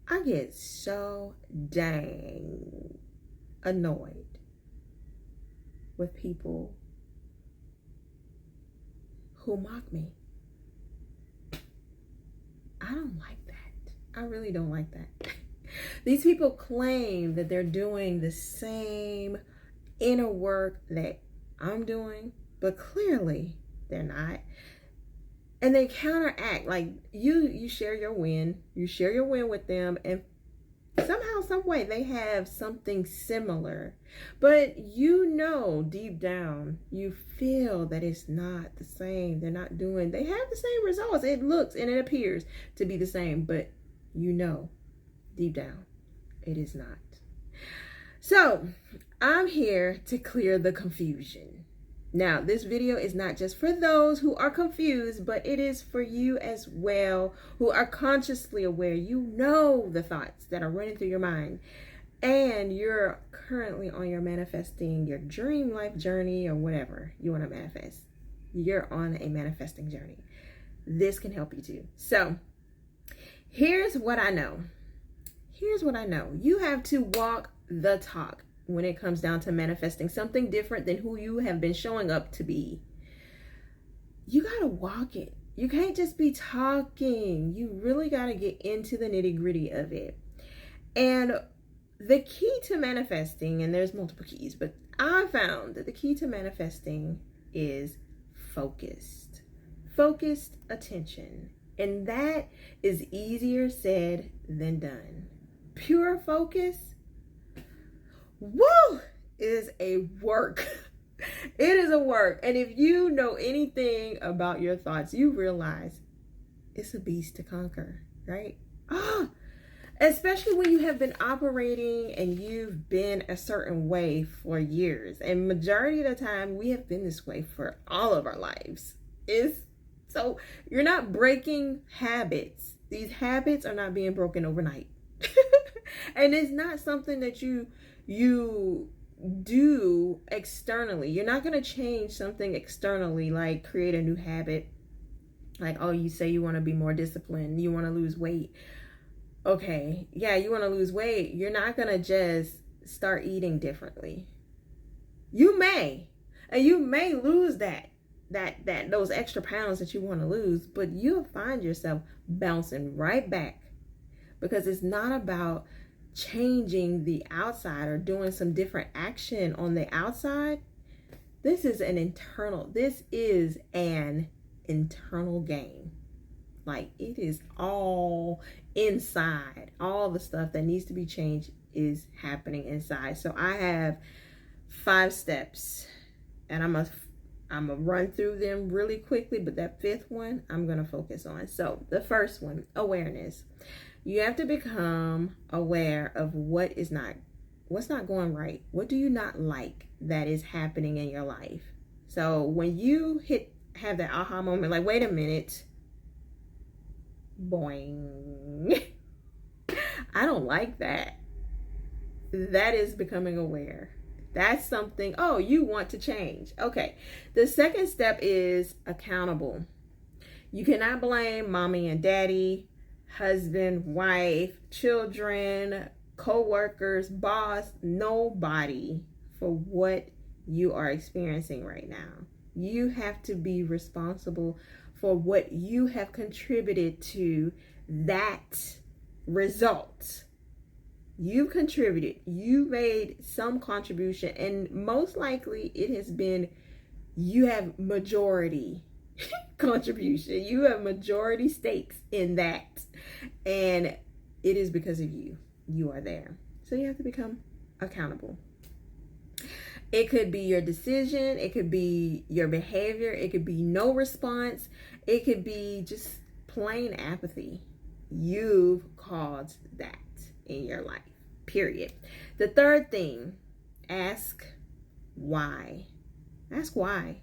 I get so dang annoyed with people who mock me. I don't like that. I really don't like that. These people claim that they're doing the same inner work that I'm doing, but clearly they're not. And they counteract, like you share your win, with them, and somehow, some way they have something similar, but deep down you feel that it's not the same. They have the same results. It looks and it appears to be the same, but deep down it is not. So I'm here to clear the confusion. Now, this video is not just for those who are confused, but it is for you as well, who are consciously aware. You know the thoughts that are running through your mind, and you're currently on your manifesting your dream life journey, or whatever you want to manifest. You're on a manifesting journey. This can help you too. So here's what I know. You have to walk the talk when it comes down to manifesting something different than who you have been showing up to be. You got to walk it. You can't just be talking. You really got to get into the nitty-gritty of it. And the key to manifesting, and there's multiple keys, but I found that the key to manifesting is focused attention. And that is easier said than done. Pure focus, woo, is a work. It is a work. And if you know anything about your thoughts, you realize it's a beast to conquer, right? Especially when you have been operating and you've been a certain way for years. And majority of the time, we have been this way for all of our lives. So you're not breaking habits. These habits are not being broken overnight. And it's not something that you do externally. You're not going to change something externally, like create a new habit. Like, oh, you say you want to be more disciplined. You want to lose weight. Okay, yeah, you want to lose weight. You're not going to just start eating differently. You may lose those extra pounds that you want to lose, but you'll find yourself bouncing right back, because it's not about changing the outside or doing some different action on the outside. This is an internal game. Like, it is all inside. All the stuff that needs to be changed is happening inside. So I have 5 steps, and I'm gonna run through them really quickly, but that 5th one I'm gonna focus on. So the first one, awareness. You have to become aware of what's not going right. What do you not like that is happening in your life? So when you have that aha moment, like, wait a minute, boing, I don't like that. That is becoming aware. That's something, you want to change. Okay. The second step is accountable. You cannot blame mommy and daddy, husband, wife, children, co-workers, boss, nobody for what you are experiencing right now. You have to be responsible for what you have contributed to that result. You contributed. You made some contribution, and most likely it has been, you have majority contribution. You have majority stakes in that, and it is because of you. You are there. So you have to become accountable. It could be your decision. It could be your behavior. It could be no response. It could be just plain apathy. You've caused that in your life, period. The third thing, ask why. Ask why.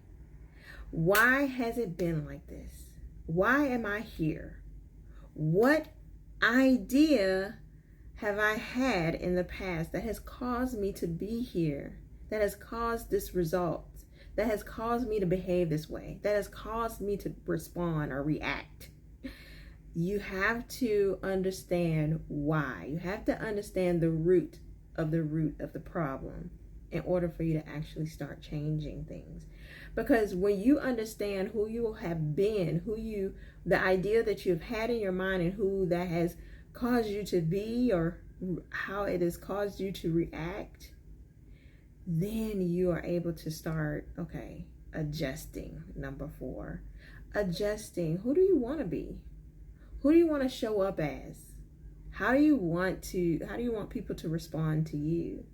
Why has it been like this? Why am I here? What idea have I had in the past that has caused me to be here? That has caused this result? That has caused me to behave this way? That has caused me to respond or react? You have to understand why. You have to understand the root of the problem in order for you to actually start changing things. Because when you understand who you have been, the idea that you've had in your mind and who that has caused you to be, or how it has caused you to react, then you are able to start, adjusting. Number 4, adjusting. Who do you want to be? Who do you want to show up as? How do you want people to respond to you?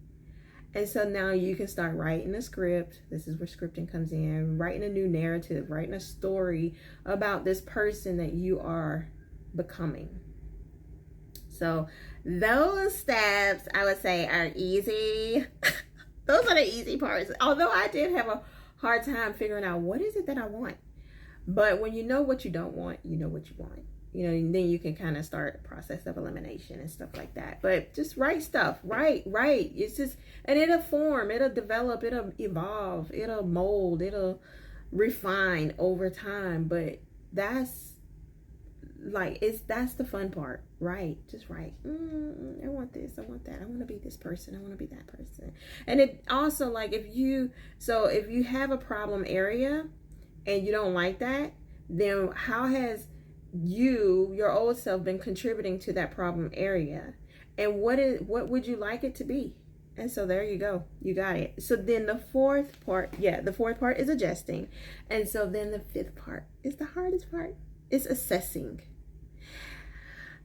And so now you can start writing a script. This is where scripting comes in. Writing a new narrative, writing a story about this person that you are becoming. So those steps, I would say, are easy. Those are the easy parts. Although I did have a hard time figuring out what is it that I want. But when you know what you don't want, you know what you want. And then you can kind of start a process of elimination and stuff like that. But just write stuff. Write. It's just, and it'll form, it'll develop, it'll evolve, it'll mold, it'll refine over time. But that's the fun part. Just write. I want this, I want that, I want to be this person, I want to be that person. And it also, if you have a problem area and you don't like that, then how has your old self, been contributing to that problem area? And what would you like it to be? And so there you go, you got it. So then the fourth part is adjusting. And so then the 5th part is the hardest part. It's assessing.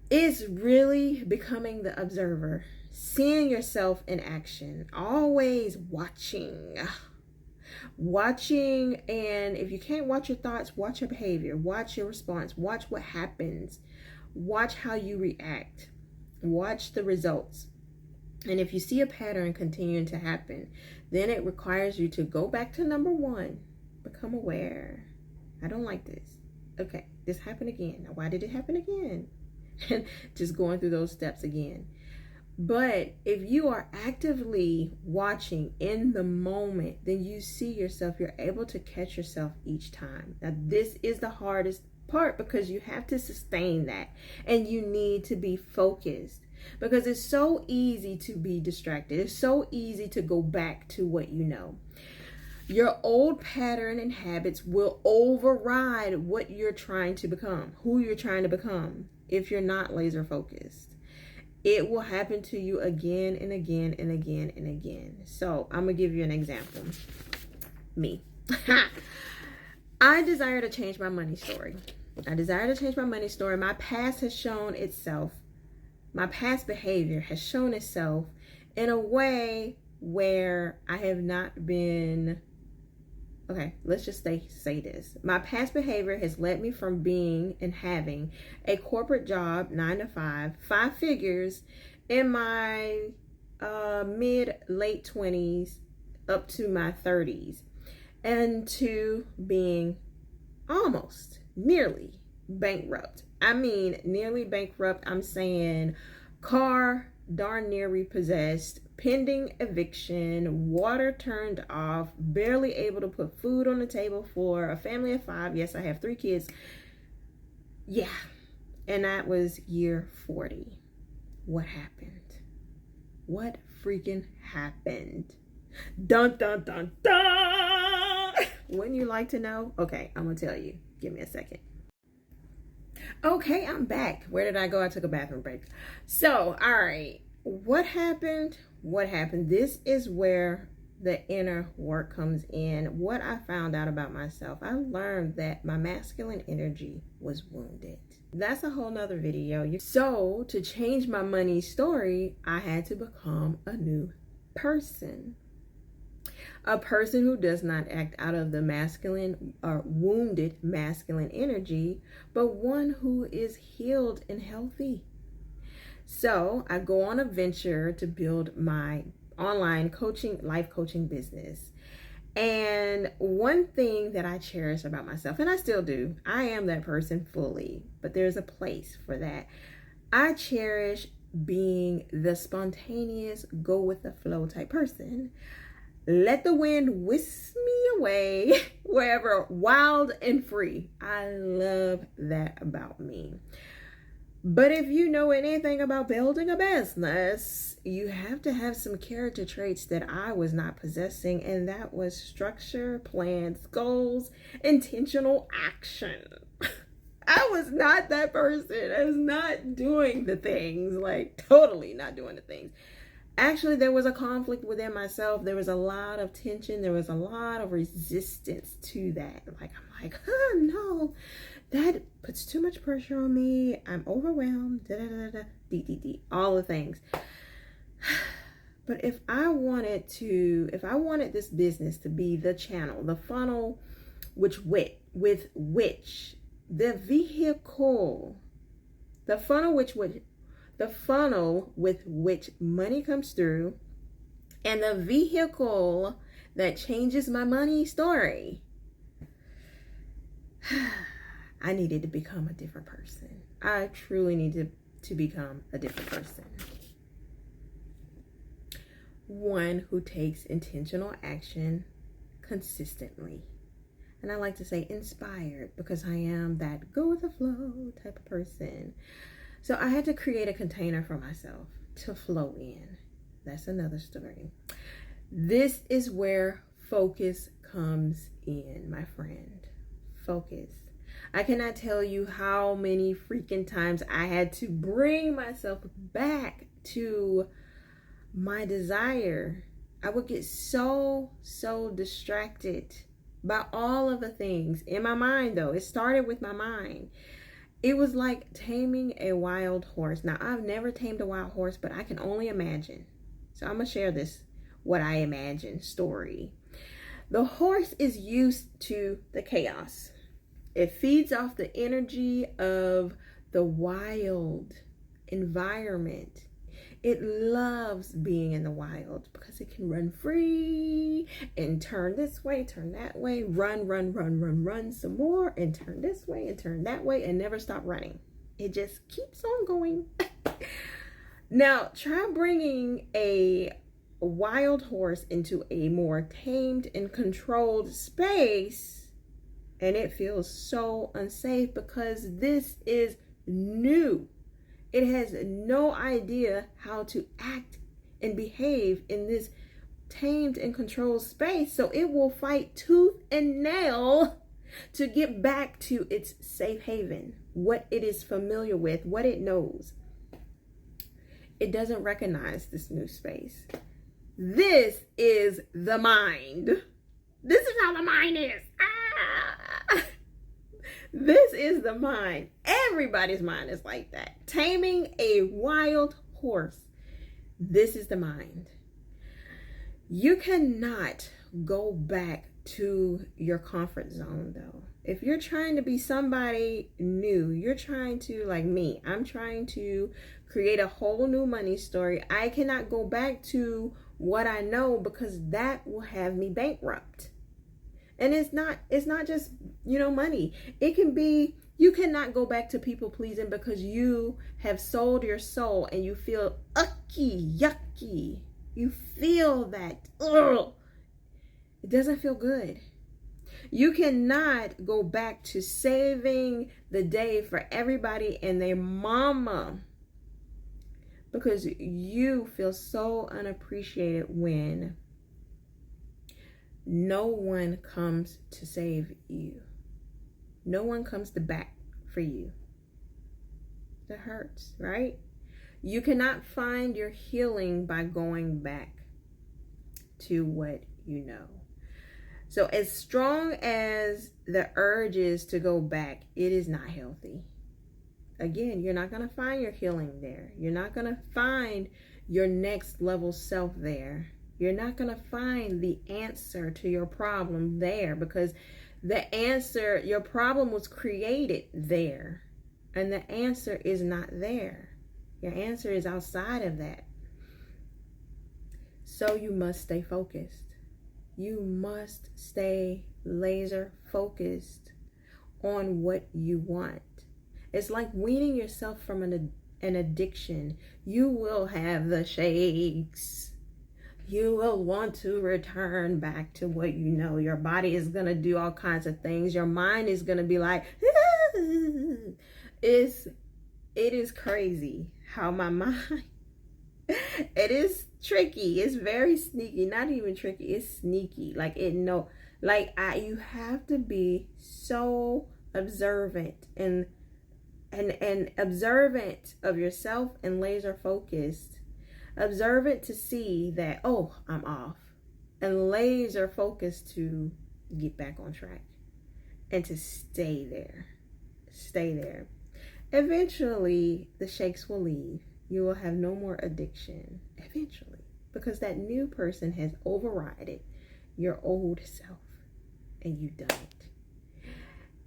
It's really becoming the observer, seeing yourself in action, always watching. And if you can't watch your thoughts, watch your behavior, watch your response, watch what happens, watch how you react, watch the results. And if you see a pattern continuing to happen, then it requires you to go back to number 1, become aware. I don't like this. Okay, this happened again. Now, why did it happen again? And just going through those steps again. But if you are actively watching in the moment, then you see yourself, you're able to catch yourself each time. Now, this is the hardest part because you have to sustain that and you need to be focused because it's so easy to be distracted. It's so easy to go back to what you know. Your old pattern and habits will override what you're trying to become, who you're trying to become, if you're not laser focused. It will happen to you again and again and again and again. So I'm going to give you an example. Me. I desire to change my money story. My past has shown itself. My past behavior has shown itself in a way where I have not been... Okay, let's just say this. My past behavior has led me from being and having a corporate job, 9 to 5, 5 figures in my mid-late 20s up to my 30s, and to being almost nearly bankrupt. I mean, nearly bankrupt. I'm saying car darn near repossessed, pending eviction, water turned off, barely able to put food on the table for a family of 5. Yes, I have 3 kids. Yeah. And that was year 40. What happened? What freaking happened? Dun, dun, dun, dun! Wouldn't you like to know? Okay, I'm going to tell you. Give me a second. Okay, I'm back. Where did I go? I took a bathroom break. So, all right. What happened? This is where the inner work comes in. What I found out about myself, I learned that my masculine energy was wounded. That's a whole nother video. So to change my money story, I had to become a new person. A person who does not act out of the masculine or wounded masculine energy, but one who is healed and healthy. So I go on a venture to build my online coaching, life coaching business. And one thing that I cherish about myself, and I still do, I am that person fully, but there's a place for that. I cherish being the spontaneous, go with the flow type person. Let the wind whisk me away wherever, wild and free. I love that about me. But if you know anything about building a business, you have to have some character traits that I was not possessing, and that was structure, plans, goals, intentional action. I was not that person. I was not doing the things, like totally not doing the things. Actually, there was a conflict within myself. There was a lot of tension. There was a lot of resistance to that. Like, I'm like, no, that puts too much pressure on me. I'm overwhelmed. All the things. But if I wanted this business to be the channel, the funnel, the vehicle, the funnel with which money comes through, and the vehicle that changes my money story, I needed to become a different person. I truly needed to become a different person. One who takes intentional action consistently. And I like to say inspired, because I am that go with the flow type of person. So I had to create a container for myself to flow in. That's another story. This is where focus comes in, my friend. Focus. I cannot tell you how many freaking times I had to bring myself back to my desire. I would get so distracted by all of the things in my mind, though. It started with my mind. It was like taming a wild horse. Now, I've never tamed a wild horse, but I can only imagine. So I'm going to share this, what I imagine story. The horse is used to the chaos. It feeds off the energy of the wild environment. It loves being in the wild because it can run free and turn this way, turn that way, run some more, and turn this way and turn that way, and never stop running. It just keeps on going. Now, try bringing a wild horse into a more tamed and controlled space, and it feels so unsafe because this is new. It has no idea how to act and behave in this tamed and controlled space. So it will fight tooth and nail to get back to its safe haven, what it is familiar with, what it knows. It doesn't recognize this new space. This is the mind. This is how the mind is. This is the mind. Everybody's mind is like that. Taming a wild horse. This is the mind. You cannot go back to your comfort zone, though. If you're trying to be somebody new, you're trying to, like me, I'm trying to create a whole new money story. I cannot go back to what I know because that will have me bankrupt. And it's not just, money. It can be, you cannot go back to people pleasing because you have sold your soul and you feel yucky. You feel that, it doesn't feel good. You cannot go back to saving the day for everybody and their mama because you feel so unappreciated when no one comes to save you. No one comes to bat for you. That hurts, right? You cannot find your healing by going back to what you know. So as strong as the urge is to go back, it is not healthy. Again, you're not going to find your healing there. You're not going to find your next level self there. You're not going to find the answer to your problem there because your problem was created there and the answer is not there. Your answer is outside of that. So you must stay focused. You must stay laser focused on what you want. It's like weaning yourself from an addiction. You will have the shakes. You will want to return back to what you know. Your body is going to do all kinds of things. Your mind is going to be like, it is crazy how my mind, it is tricky. It's very sneaky. Not even tricky. It's sneaky. Like you have to be so observant and observant of yourself and laser focused. Observant to see that, oh, I'm off. And laser focused to get back on track. And to stay there. Stay there. Eventually, the shakes will leave. You will have no more addiction. Eventually. Because that new person has overridden your old self. And you've done it.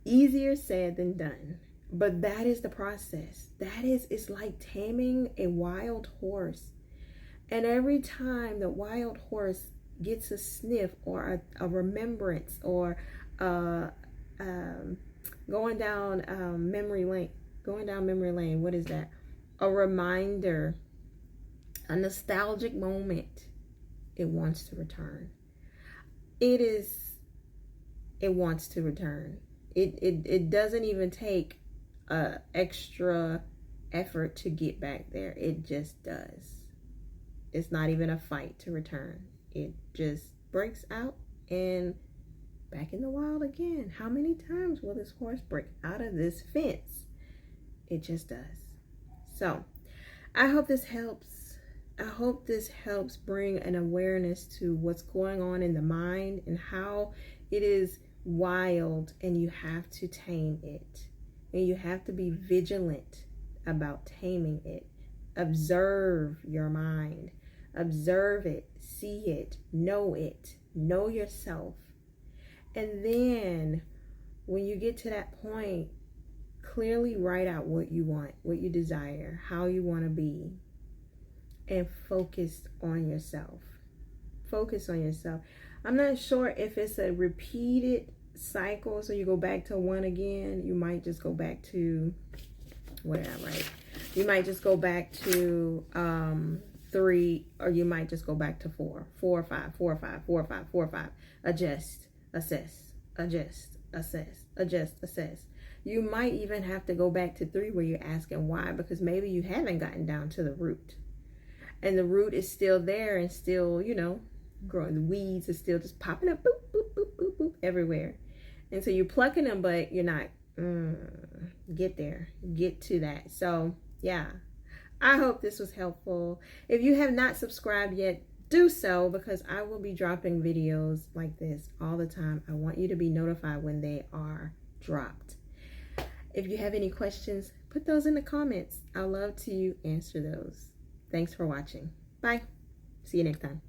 Easier said than done. But that is the process. It's like taming a wild horse. And every time the wild horse gets a sniff or a remembrance or going down memory lane, what is that? A reminder, a nostalgic moment, it wants to return. It wants to return. It doesn't even take extra effort to get back there. It just does. It's not even a fight to return. It just breaks out and back in the wild again. How many times will this horse break out of this fence? It just does. So I hope this helps. I hope this helps bring an awareness to what's going on in the mind and how it is wild, and you have to tame it. And you have to be vigilant about taming it. Observe your mind. Observe it. See it. Know it. Know yourself. And then when you get to that point, clearly write out what you want, what you desire, how you want to be, and focus on yourself. Focus on yourself. I'm not sure if it's a repeated cycle, so you go back to 1 again. You might just go back to, what did I write? You might just go back to 3, or you might just go back to 4 or 5, 4 or 5, 4 or 5, 4 or 5. Adjust, assess, adjust, assess, adjust, assess. You might even have to go back to 3 where you're asking why, because maybe you haven't gotten down to the root. And the root is still there and still, growing. The weeds are still just popping up, boop, boop, boop, boop, boop, everywhere. And so you're plucking them, but you're not, get there, get to that. So yeah, I hope this was helpful. If you have not subscribed yet, do so, because I will be dropping videos like this all the time. I want you to be notified when they are dropped. If you have any questions, put those in the comments. I'd love to answer those. Thanks for watching. Bye. See you next time.